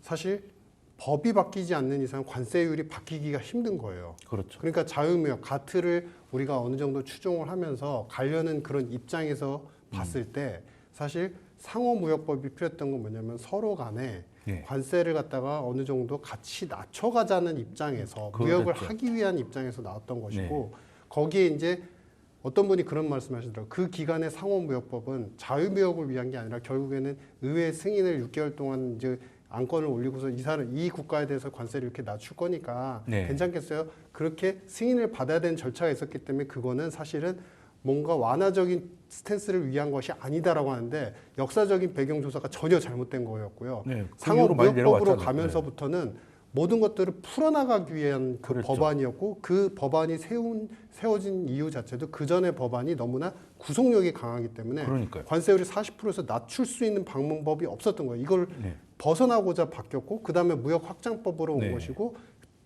사실 법이 바뀌지 않는 이상 관세율이 바뀌기가 힘든 거예요. 그렇죠. 그러니까 자유무역 가트를 우리가 어느 정도 추종을 하면서 가려는 그런 입장에서 봤을 때 사실 상호무역법이 필요했던 건 뭐냐면 서로 간에 예. 관세를 갖다가 어느 정도 같이 낮춰가자는 입장에서 무역을 그렇죠. 하기 위한 입장에서 나왔던 것이고 거기에 이제 어떤 분이 그런 말씀하시더라고요. 그 기간의 상호무역법은 자유무역을 위한 게 아니라 결국에는 의회 승인을 6개월 동안 이제 안건을 올리고서 이 국가에 대해서 관세를 이렇게 낮출 거니까 네. 괜찮겠어요? 그렇게 승인을 받아야 되는 절차가 있었기 때문에 그거는 사실은 뭔가 완화적인 스탠스를 위한 것이 아니다라고 하는데 역사적인 배경 조사가 전혀 잘못된 거였고요. 네, 그 이후로 많이 상호무역법으로 내려왔잖아요. 가면서부터는 모든 것들을 풀어나가기 위한 그 그렇죠. 법안이었고 그 법안이 세워진 이유 자체도 그 전에 법안이 너무나 구속력이 강하기 때문에 그러니까요. 관세율이 40%에서 낮출 수 있는 방법이 없었던 거예요. 이걸 네. 벗어나고자 바뀌었고 그 다음에 무역 확장법으로 온 네. 것이고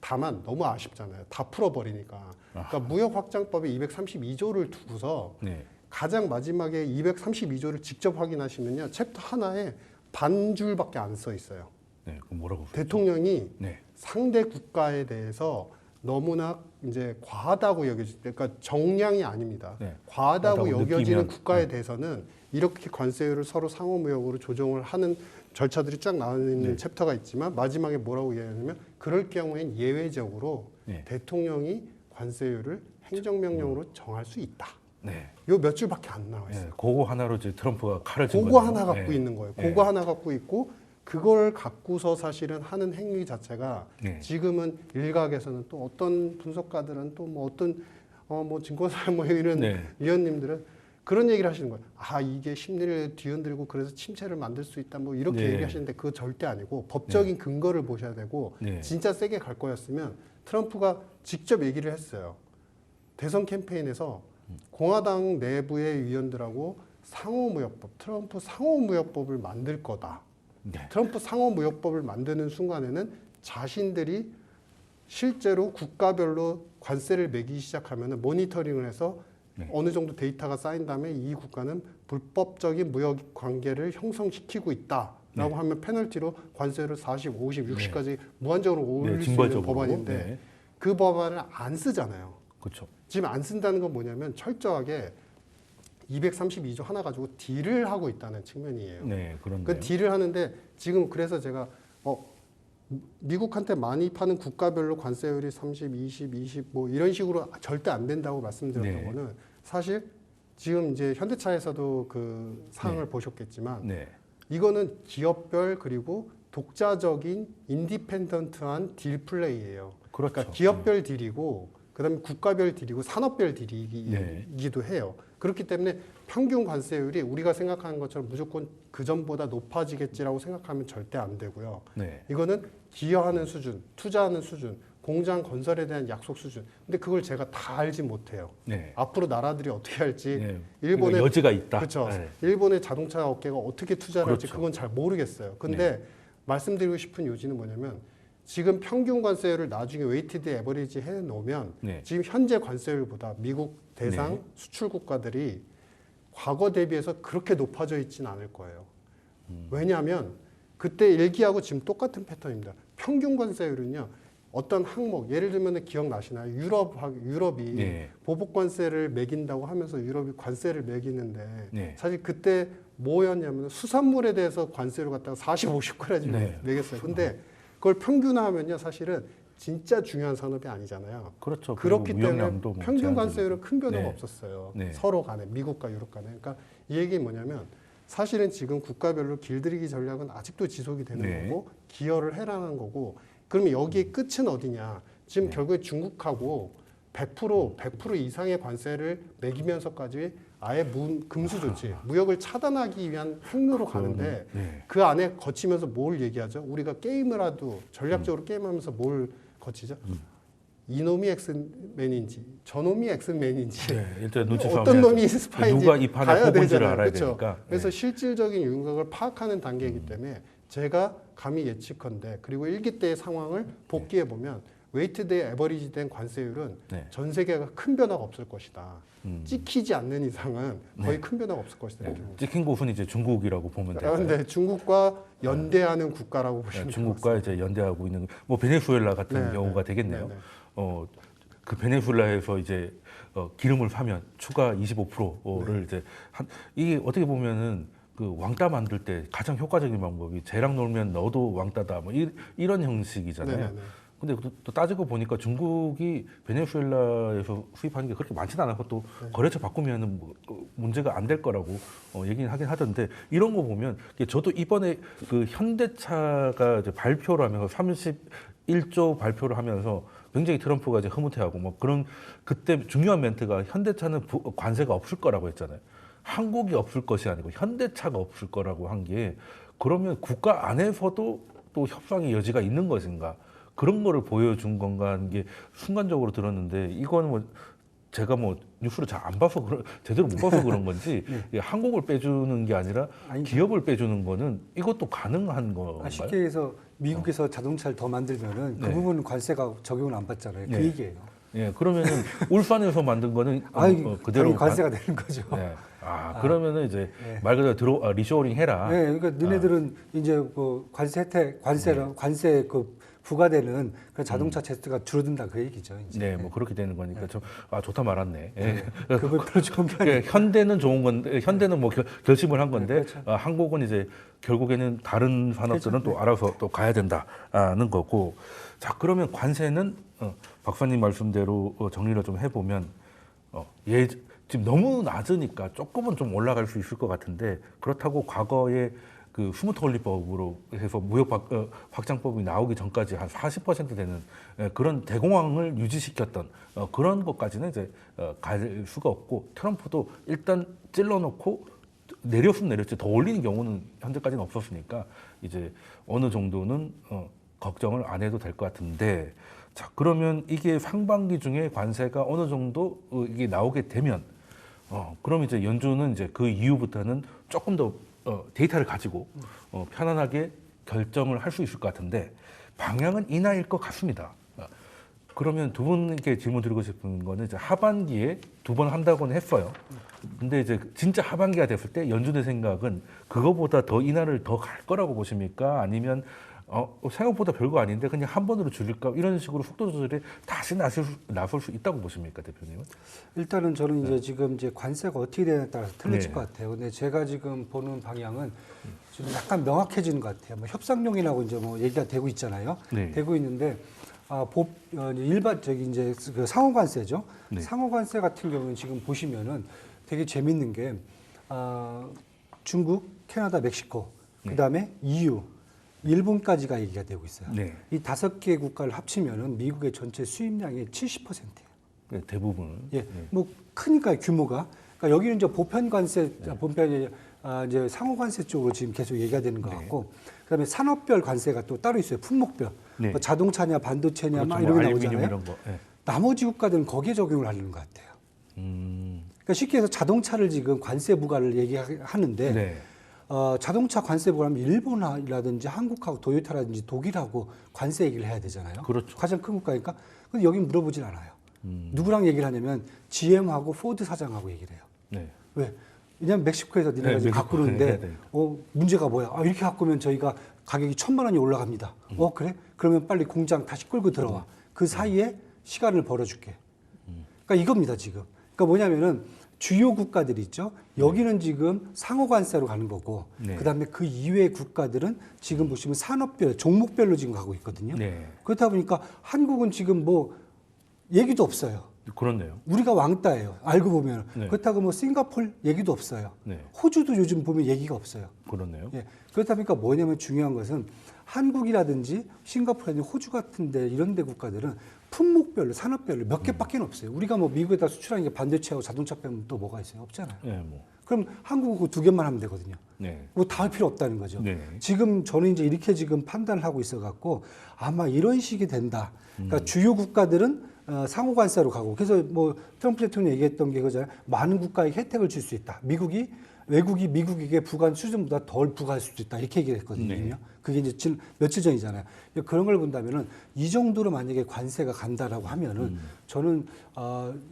다만 너무 아쉽잖아요. 다 풀어버리니까. 그러니까 무역 확장법에 232조를 두고서 네. 가장 마지막에 232조를 직접 확인하시면요. 챕터 하나에 반줄밖에 안 써 있어요. 네, 그럼 뭐라고? 대통령이 네. 상대 국가에 대해서 너무나 이제 과하다고 여겨질 때, 그러니까 정량이 아닙니다. 네. 과하다고 과하다고 여겨지는 느끼면, 국가에 대해서는 이렇게 관세율을 서로 상호무역으로 조정을 하는 절차들이 쫙 나와 있는 네. 챕터가 있지만 마지막에 뭐라고 이야기하냐면 그럴 경우엔 예외적으로 네. 대통령이 관세율을 행정명령으로 정할 수 있다. 네. 요 몇 줄밖에 안 나와 있어요. 네. 그거 하나로 이제 트럼프가 칼을 진 그거 거네요. 하나 갖고 네. 있는 거예요. 네. 그거 하나 갖고 있고 그걸 갖고서 사실은 하는 행위 자체가 네. 지금은 일각에서는 또 어떤 분석가들은 또 뭐 어떤 뭐 증권사 뭐 이런 네. 위원님들은 그런 얘기를 하시는 거예요. 아 이게 심리를 뒤흔들고 그래서 침체를 만들 수 있다 뭐 이렇게 네. 얘기하시는데 그거 절대 아니고 법적인 근거를 보셔야 되고 네. 진짜 세게 갈 거였으면 트럼프가 직접 얘기를 했어요. 대선 캠페인에서 공화당 내부의 위원들하고 상호무역법, 트럼프 상호무역법을 만들 거다. 네. 트럼프 상호무역법을 만드는 순간에는 자신들이 실제로 국가별로 관세를 매기기 시작하면 모니터링을 해서 네. 어느 정도 데이터가 쌓인 다음에 이 국가는 불법적인 무역 관계를 형성시키고 있다라고 네. 하면 페널티로 관세를 40, 50, 60까지 무한적으로 올릴 수 있는 징벌적으로. 법안인데 네. 그 법안을 안 쓰잖아요. 그렇죠. 지금 안 쓴다는 건 뭐냐면 철저하게 232조 하나 가지고 딜을 하고 있다는 측면이에요. 네, 그런데. 그 딜을 하는데 지금 그래서 제가 미국한테 많이 파는 국가별로 관세율이 30, 20, 20 뭐 이런 식으로 절대 안 된다고 말씀드렸던 네. 거는 사실 지금 이제 현대차에서도 그 사항을 네. 보셨겠지만 네. 이거는 기업별 그리고 독자적인 인디펜던트한 딜 플레이예요. 그렇죠. 그러니까 기업별 딜이고 그다음에 국가별 딜이고 산업별 딜이기도 네. 해요. 그렇기 때문에 평균 관세율이 우리가 생각하는 것처럼 무조건 그 전보다 높아지겠지라고 생각하면 절대 안 되고요. 네. 이거는 기여하는 수준, 투자하는 수준, 공장 건설에 대한 약속 수준. 근데 그걸 제가 다 알지 못해요. 네. 앞으로 나라들이 어떻게 할지, 네. 일본의 그러니까 여지가 있다. 그렇죠. 네. 일본의 자동차 업계가 어떻게 투자를 할지 그렇죠. 그건 잘 모르겠어요. 근데 말씀드리고 싶은 요지는 뭐냐면 지금 평균 관세율을 나중에 웨이티드 에버리지 해 놓으면 네. 지금 현재 관세율보다 미국 대상 네. 수출 국가들이 과거 대비해서 그렇게 높아져 있지는 않을 거예요. 왜냐하면 그때 일기하고 지금 똑같은 패턴입니다. 평균 관세율은요. 어떤 항목 예를 들면 기억나시나요? 유럽이 네. 보복 관세를 매긴다고 하면서 유럽이 관세를 매기는데 네. 사실 그때 뭐였냐면 수산물에 대해서 관세를 갖다가 40, 50까지 네. 매겼어요. 근데 그걸 평균화하면요. 사실은 진짜 중요한 산업이 아니잖아요. 그렇죠. 그렇기 그리고 때문에 무역량도 뭐 평균 제한적이고. 관세율은 큰 변화가 네. 없었어요. 네. 서로 간에 미국과 유럽 간에. 그러니까 이 얘기는 뭐냐면 사실은 지금 국가별로 길들이기 전략은 아직도 지속이 되는 네. 거고 기여를 해라는 거고 그러면 여기에 끝은 어디냐? 지금 네. 결국에 중국하고 100% 이상의 관세를 매기면서까지 아예 금수 조치, 무역을 차단하기 위한 항로로 가는데 네. 그 안에 거치면서 뭘 얘기하죠? 우리가 게임을 하도 전략적으로 게임하면서 뭘 거치죠? 이놈이 엑스맨인지 저놈이 엑스맨인지 네. 일단 눈치 어떤 싸움해야죠. 놈이 스파인지 누가 이 판에 가야 뽑은지를 되잖아요. 알아야 그렇죠? 되니까. 그래서 네. 실질적인 윤곽을 파악하는 단계이기 때문에 제가 감히 예측컨대 그리고 일기 때의 상황을 복기해 보면 웨이트드 에버리지 된 관세율은 네. 전 세계가 큰 변화가 없을 것이다. 음. 찍히지 않는 이상은 거의 네. 큰 변화가 없을 것이다. 네. 이렇게 봅니다. 찍힌 곳은 이제 중국이라고 보면 돼요. 그런데 중국과 연대하는 국가라고 보시면 네, 중국과 이제 연대하고 있는 뭐 베네수엘라 같은 네, 경우가 네. 되겠네요. 네, 네. 그 베네수엘라에서 이제 기름을 파면 추가 25%를 이제 이게 어떻게 보면은 그 왕따 만들 때 가장 효과적인 방법이 쟤랑 놀면 너도 왕따다 뭐 이런 형식이잖아요. 네네네. 근데 또 따지고 보니까 중국이 베네수엘라에서 수입하는 게 그렇게 많지는 않아서 또 거래처 바꾸면은 뭐 문제가 안 될 거라고 얘기는 하긴 하던데 이런 거 보면 저도 이번에 그 현대차가 이제 발표를 하면서 31조 발표를 하면서 굉장히 트럼프가 이제 흐뭇해하고 뭐 그런 그때 중요한 멘트가 현대차는 관세가 없을 거라고 했잖아요. 한국이 없을 것이 아니고 현대차가 없을 거라고 한 게 그러면 국가 안에서도 또 협상의 여지가 있는 것인가 그런 거를 보여준 건가 하는 게 순간적으로 들었는데 이거는 뭐 제가 뭐 뉴스를 잘 안 봐서 제대로 못 봐서 그런 건지 한국을 빼주는 게 아니라 기업을 빼주는 거는 이것도 가능한 건가요? 쉽게 해서 미국에서 자동차를 더 만들면은 그 네. 부분은 관세가 적용을 안 받잖아요. 그 네. 얘기예요. 예, 그러면은 울산에서 만든 거는 그대로 그대로 관세가 되는 거죠. 네. 그러면은 이제 네. 말 그대로 리쇼어링 해라. 네, 그러니까 너네들은 이제 그 관세 혜택, 관세 그 부과되는 그런 자동차 제스가 줄어든다 그 얘기죠. 이제. 네, 뭐 그렇게 되는 거니까 좀 좋다 말았네. 예. 그걸 별로 좋은 게 아니에요. 현대는 좋은 건데 현대는 뭐 결심을 한 건데 그렇죠. 한국은 이제 결국에는 다른 산업들은 또 알아서 또 가야 된다는 거고. 자, 그러면 관세는 박사님 말씀대로 정리를 좀 해보면 지금 너무 낮으니까 조금은 좀 올라갈 수 있을 것 같은데 그렇다고 과거에 그 스무트홀리법으로 해서 무역 확장법이 나오기 전까지 한 40% 되는 그런 대공황을 유지시켰던 그런 것까지는 이제 갈 수가 없고 트럼프도 일단 찔러놓고 내렸으면 내렸지 더 올리는 경우는 현재까지는 없었으니까 이제 어느 정도는 걱정을 안 해도 될 것 같은데 자 그러면 이게 상반기 중에 관세가 어느 정도 이게 나오게 되면 그럼 이제 연준은 이제 그 이후부터는 조금 더 데이터를 가지고 편안하게 결정을 할 수 있을 것 같은데 방향은 인하일 것 같습니다. 그러면 두 분께 질문 드리고 싶은 거는 이제 하반기에 2번 한다고는 했어요. 근데 이제 진짜 하반기가 됐을 때 연준의 생각은 그거보다 더 인하를 더 갈 거라고 보십니까? 아니면 생각보다 별거 아닌데 그냥 한 번으로 줄일까 이런 식으로 속도 조절에 다시 나설 수 있다고 보십니까, 대표님은? 일단은 저는 이제 지금 이제 관세가 어떻게 되냐에 따라서 틀려질 네. 것 같아요. 근데 제가 지금 보는 방향은 좀 약간 명확해지는 것 같아요. 뭐 협상용이라고 이제 뭐 얘기가 되고 있잖아요. 네. 되고 있는데 일반적인 이제 그 상호관세죠. 네. 상호관세 같은 경우는 지금 보시면은 되게 재밌는 게 중국, 캐나다, 멕시코, 그다음에 EU, 일본까지가 얘기가 되고 있어요. 네. 이 5개 국가를 합치면은 미국의 전체 수입량의 70%예요. 네, 대부분은. 예, 뭐 크니까 규모가. 그러니까 여기는 이제 보편 관세, 보편이 이제 상호 관세 쪽으로 지금 계속 얘기가 되는 것 같고, 그다음에 산업별 관세가 또 따로 있어요. 품목별, 네. 뭐 자동차냐, 반도체냐, 막 그렇죠. 이런 게 알루미늄 나오잖아요. 이런 거. 네. 나머지 국가들은 거기에 적용을 하려는 것 같아요. 그러니까 쉽게 해서 자동차를 지금 관세 부과를 얘기하는데. 네. 자동차 관세 부과하면 일본이라든지 한국하고 도요타라든지 독일하고 관세 얘기를 해야 되잖아요. 그렇죠. 가장 큰 국가니까. 근데 여긴 물어보진 않아요. 누구랑 얘기를 하냐면 GM하고 포드 사장하고 얘기를 해요. 네. 왜? 왜냐면 멕시코에서 니네가 지금 갖고 멕시코. 오는데 네. 문제가 뭐야? 이렇게 갖고 오면 저희가 가격이 1,000만 원이 올라갑니다. 그래? 그러면 빨리 공장 다시 끌고 들어와. 그 사이에 시간을 벌어줄게. 그러니까 이겁니다 지금. 그러니까 뭐냐면은 주요 국가들이 있죠. 여기는 지금 상호 관세로 가는 거고, 네. 그다음에 그 이외의 국가들은 지금 보시면 산업별, 종목별로 지금 가고 있거든요. 네. 그렇다 보니까 한국은 지금 뭐 얘기도 없어요. 그렇네요. 우리가 왕따예요. 알고 보면. 네. 그렇다고 뭐 싱가폴 얘기도 없어요. 네. 호주도 요즘 보면 얘기가 없어요. 그렇네요. 예. 그렇다 보니까 뭐냐면 중요한 것은 한국이라든지 싱가포르라든지 호주 같은데 이런 데 국가들은 품목별로 산업별로 몇 개밖에 없어요. 우리가 뭐 미국에다 수출하는 게 반도체하고 자동차 빼면 또 뭐가 있어요? 없잖아요. 네, 뭐. 그럼 한국은 그 2개만 하면 되거든요. 네. 뭐 다 할 필요 없다는 거죠. 네. 지금 저는 이제 이렇게 지금 판단을 하고 있어 갖고 아마 이런 식이 된다. 그러니까 주요 국가들은 상호 관세로 가고 그래서 뭐 트럼프 대통령이 얘기했던 게 그거잖아요. 많은 국가에 혜택을 줄 수 있다. 외국이 미국에게 부과한 수준보다 덜 부과할 수도 있다. 이렇게 얘기했거든요. 네. 그게 이제 며칠 전이잖아요. 그런 걸 본다면은 이 정도로 만약에 관세가 간다라고 하면은 저는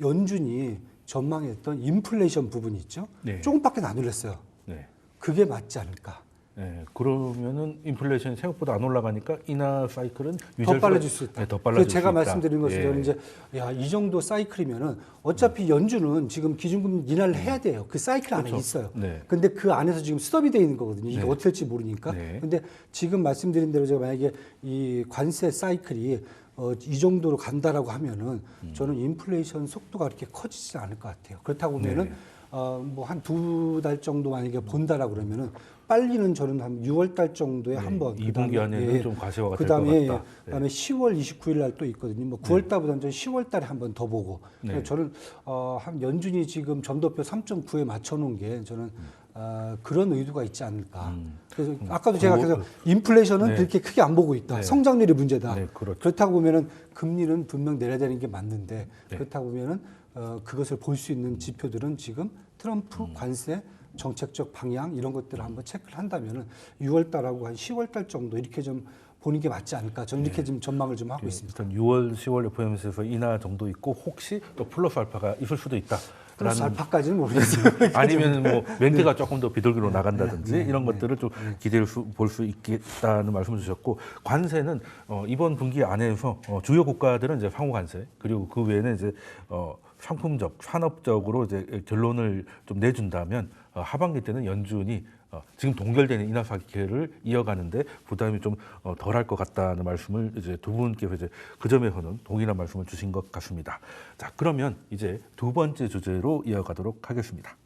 연준이 전망했던 인플레이션 부분이 있죠. 네. 조금밖에 안 올렸어요. 네. 그게 맞지 않을까. 그러면은 인플레이션이 생각보다 안 올라가니까 인하 사이클은 더 유지할 빨라질 수 있다. 네, 더 그래서 빨라질 수 제가 있다. 말씀드린 것은 예. 저는 이제 이 정도 사이클이면은 어차피 연준은 지금 기준금리 인하를 해야 돼요. 그 사이클 안에 그렇죠. 있어요. 네. 근데 그 안에서 지금 스톱이 돼 있는 거거든요. 이게 네. 어떻게 될지 모르니까. 네. 근데 지금 말씀드린 대로 제가 만약에 이 관세 사이클이 이 정도로 간다라고 하면은 저는 인플레이션 속도가 그렇게 커지지 않을 것 같아요. 그렇다고 보면은 네. 뭐 한 2달 정도 만약에 본다라고 그러면은 빨리는 저는 한 6월 달 정도에 네, 한번 2분기 안에는 좀 과세화가 될 것 그다음에 같다. 그다음에 10월 29일 날 또 있거든요. 뭐 9월 달보다는 저는 10월 달에 한 번 더 보고. 네. 그래서 저는 한 연준이 지금 점도표 3.9에 맞춰 놓은 게 저는 그런 의도가 있지 않을까. 그래서 아까도 제가 그래서 인플레이션은 네. 그렇게 크게 안 보고 있다. 네. 성장률이 문제다. 네, 그렇죠. 그렇다고 보면은 금리는 분명 내려야 되는 게 맞는데 네. 그렇다고 보면은 그것을 볼 수 있는 지표들은 지금 트럼프 관세 정책적 방향 이런 것들을 한번 체크를 한다면은 6월 달하고 한 10월 달 정도 이렇게 좀 보는 게 맞지 않을까. 저는 이렇게 좀 전망을 좀 하고 있습니다. 일단 6월, 10월 FOMC에서 인하 정도 있고 혹시 또 플러스 알파가 있을 수도 있다. 플러스 알파까지는 모르겠어요. 아니면 뭐 멘트가 조금 더 비둘기로 나간다든지 네, 이런 것들을 좀 기대를 볼 수 있겠다는 말씀을 주셨고 관세는 이번 분기 안에서 주요 국가들은 이제 상호 관세 그리고 그 외에는 이제 상품적 산업적으로 이제 결론을 좀 내준다면 하반기 때는 연준이 지금 동결되는 인하 사이클을 이어가는데 부담이 좀 덜할 것 같다는 말씀을 이제 두 분께서 이제 그 점에서는 동일한 말씀을 주신 것 같습니다. 자, 그러면 이제 두 번째 주제로 이어가도록 하겠습니다.